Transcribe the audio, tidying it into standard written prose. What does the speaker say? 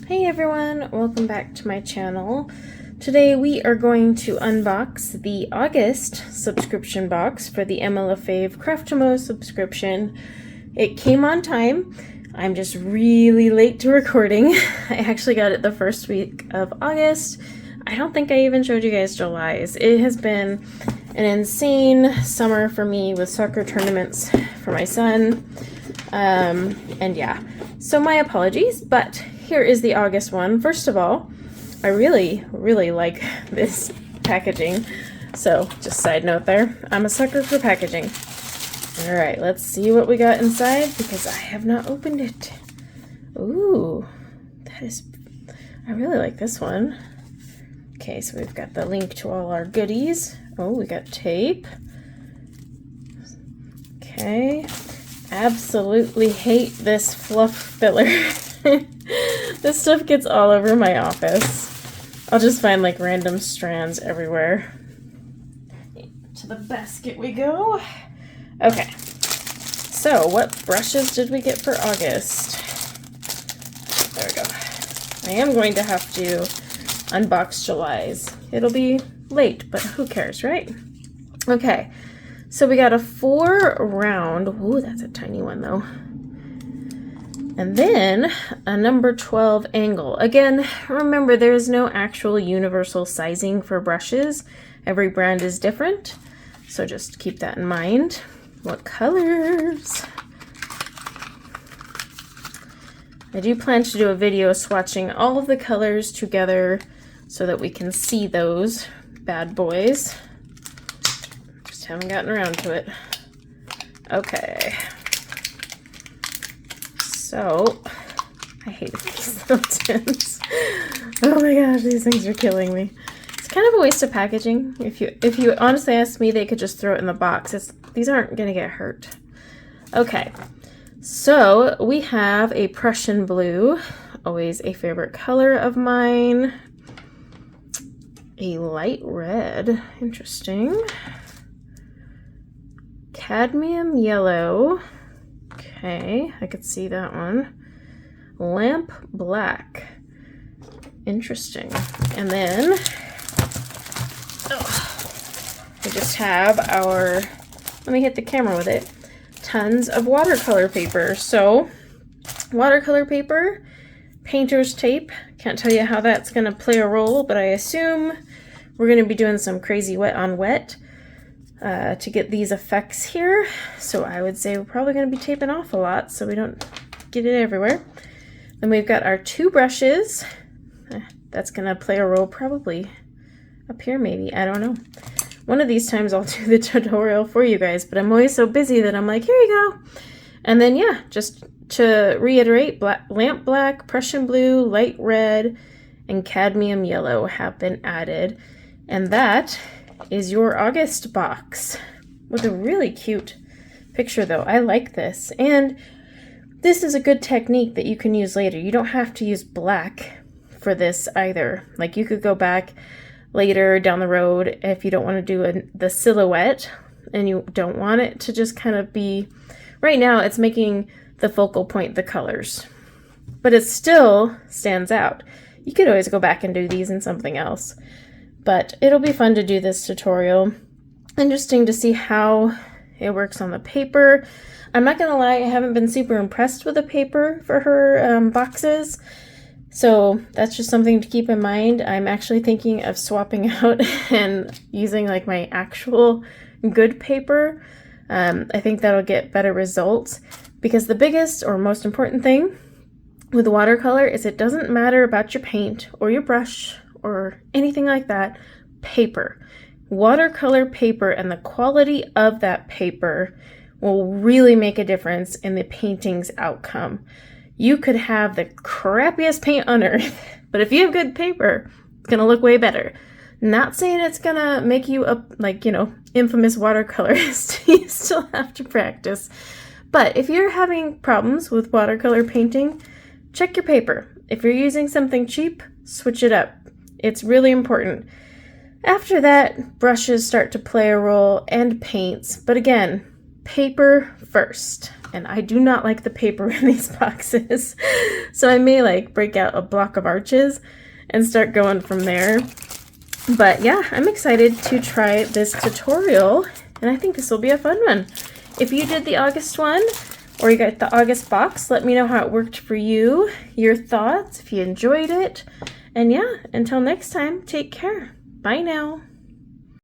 Hey everyone, welcome back to my channel. Today we are going to unbox the August subscription box for the MLFave Craftamo subscription. It came on time. I'm just really late to recording. I actually got it the first week of August. I don't think I even showed you guys July's. It has been an insane summer for me with soccer tournaments for my son. And yeah, so my apologies, but here is the August one. First of all, I really like this packaging. So just side note there, I'm a sucker for packaging. All right, let's see what we got inside because I have not opened it. Ooh, I really like this one. Okay, so we've got the link to all our goodies. Oh, we got tape. Okay, absolutely hate this fluff filler. This stuff gets all over my office. I'll just find like random strands everywhere. To the basket we go. Okay, so what brushes did we get for August? There we go. I am going to have to unbox July's. It'll be late, but who cares, right? Okay, so we got a 4-round, ooh, that's a tiny one though. And then a number 12 angle. Again, remember there is no actual universal sizing for brushes. Every brand is different, so just keep that in mind. What colors? I do plan to do a video swatching all of the colors together so that we can see those bad boys. Just haven't gotten around to it. Okay. So, I hate these little tins. Oh my gosh, these things are killing me. It's kind of a waste of packaging. If you honestly ask me, they could just throw it in the box. These aren't gonna get hurt. Okay, so we have a Prussian blue, always a favorite color of mine. A light red, interesting. Cadmium yellow. Okay, I could see that one. Lamp black. Interesting. And then we just have our, let me hit the camera with it, tons of watercolor paper. So watercolor paper, painter's tape. Can't tell you how that's going to play a role, but I assume we're going to be doing some crazy wet on wet to get these effects here. So I would say we're probably going to be taping off a lot so we don't get it everywhere. Then we've got our 2 brushes. That's going to play a role probably up here maybe. I don't know. One of these times I'll do the tutorial for you guys, but I'm always so busy that I'm like, here you go. And then yeah, just to reiterate, lamp black, Prussian blue, light red, and cadmium yellow have been added. And that is your August box with a really cute picture though. I like this, and this is a good technique that you can use later. You don't have to use black for this either. Like you could go back later down the road if you don't want to do the silhouette and you don't want it to just kind of be, right now it's making the focal point the colors, but it still stands out. You could always go back and do these in something else. But it'll be fun to do this tutorial. Interesting to see how it works on the paper. I'm not gonna lie, I haven't been super impressed with the paper for her boxes. So that's just something to keep in mind. I'm actually thinking of swapping out and using like my actual good paper. I think that'll get better results because the biggest or most important thing with watercolor is it doesn't matter about your paint or your brush or anything like that. Paper, watercolor paper, and the quality of that paper will really make a difference in the painting's outcome. You could have the crappiest paint on earth, but if you have good paper, it's gonna look way better. Not saying it's gonna make you a, like, you know, infamous watercolorist. You still have to practice. But if you're having problems with watercolor painting, check your paper. If you're using something cheap, switch it up. It's really important. After that, brushes start to play a role and paints, but again, paper first. and I do not like the paper in these boxes. So I may like break out a block of arches and start going from there. But yeah, I'm excited to try this tutorial, and I think this will be a fun one. If you did the August one, or you got the August box, let me know how it worked for you, your thoughts, if you enjoyed it. And yeah, until next time, take care. Bye now.